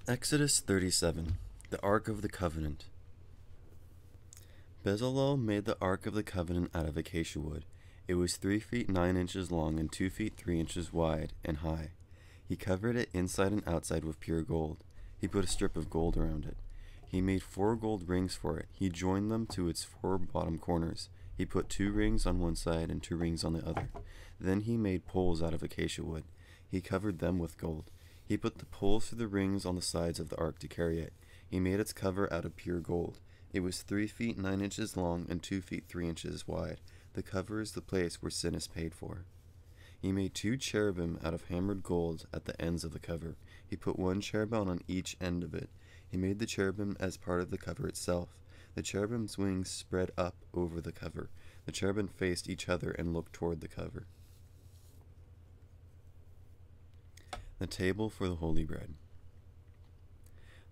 Exodus 37. The Ark of the Covenant. Bezalel made the Ark of the Covenant out of acacia wood. It was 3 feet 9 inches long and 2 feet 3 inches wide and high. He covered it inside and outside with pure gold. He put a strip of gold around it. He made 4 gold rings for it. He joined them to its 4 bottom corners. He put 2 rings on one side and 2 rings on the other. Then he made poles out of acacia wood. He covered them with gold. He put the poles through the rings on the sides of the ark to carry it. He made its cover out of pure gold. It was 3 feet 9 inches long and 2 feet 3 inches wide. The cover is the place where sin is paid for. He made 2 cherubim out of hammered gold at the ends of the cover. He put 1 cherubim on each end of it. He made the cherubim as part of the cover itself. The cherubim's wings spread up over the cover. The cherubim faced each other and looked toward the cover. The table for the holy bread.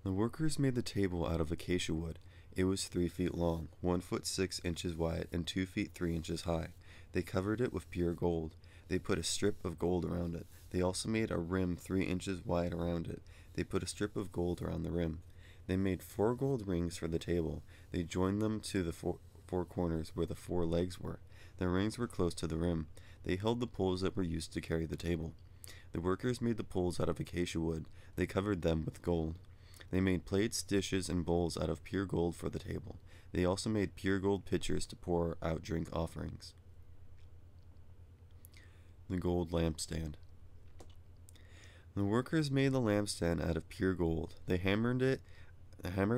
The workers made the table out of acacia wood. It was 3 feet long, 1 foot 6 inches wide, and 2 feet 3 inches high. They covered it with pure gold. They put a strip of gold around it. They also made a rim 3 inches wide around it. They put a strip of gold around the rim. They made 4 gold rings for the table. They joined them to the four corners where the 4 legs were. The rings were close to the rim. They held the poles that were used to carry the table. The workers made the poles out of acacia wood. They covered them with gold. They made plates, dishes, and bowls out of pure gold for the table. They also made pure gold pitchers to pour out drink offerings. The gold lampstand. The workers made the lampstand out of pure gold. They hammered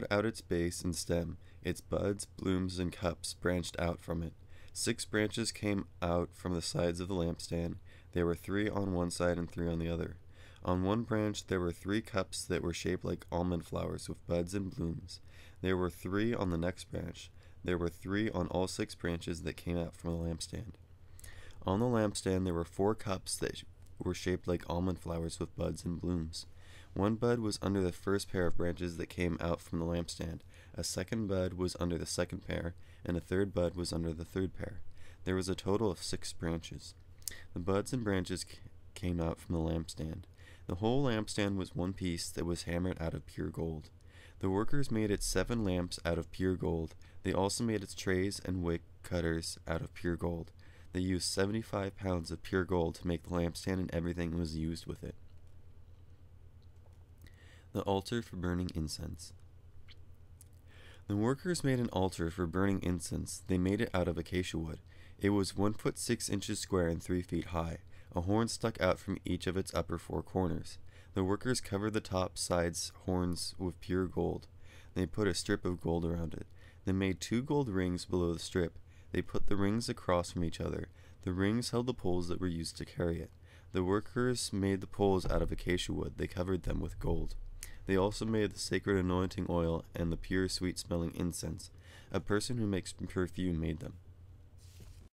out its base and stem. Its buds, blooms, and cups branched out from it. 6 branches came out from the sides of the lampstand. There were 3 on one side and 3 on the other. On one branch there were 3 cups that were shaped like almond flowers with buds and blooms. There were 3 on the next branch. There were 3 on all 6 branches that came out from the lampstand. On the lampstand there were 4 cups that were shaped like almond flowers with buds and blooms. 1 bud was under the first pair of branches that came out from the lampstand. A second bud was under the second pair, and a third bud was under the third pair. There was a total of 6 branches. The buds and branches came out from the lampstand. The whole lampstand was one piece that was hammered out of pure gold. The workers made its 7 lamps out of pure gold. They also made its trays and wick cutters out of pure gold. They used 75 pounds of pure gold to make the lampstand and everything that was used with it. The altar for burning incense. The workers made an altar for burning incense. They made it out of acacia wood. It was 1 foot 6 inches square and 3 feet high. A horn stuck out from each of its upper 4 corners. The workers covered the top sides horns with pure gold. They put a strip of gold around it. They made 2 gold rings below the strip. They put the rings across from each other. The rings held the poles that were used to carry it. The workers made the poles out of acacia wood. They covered them with gold. They also made the sacred anointing oil and the pure sweet-smelling incense. A person who makes perfume made them.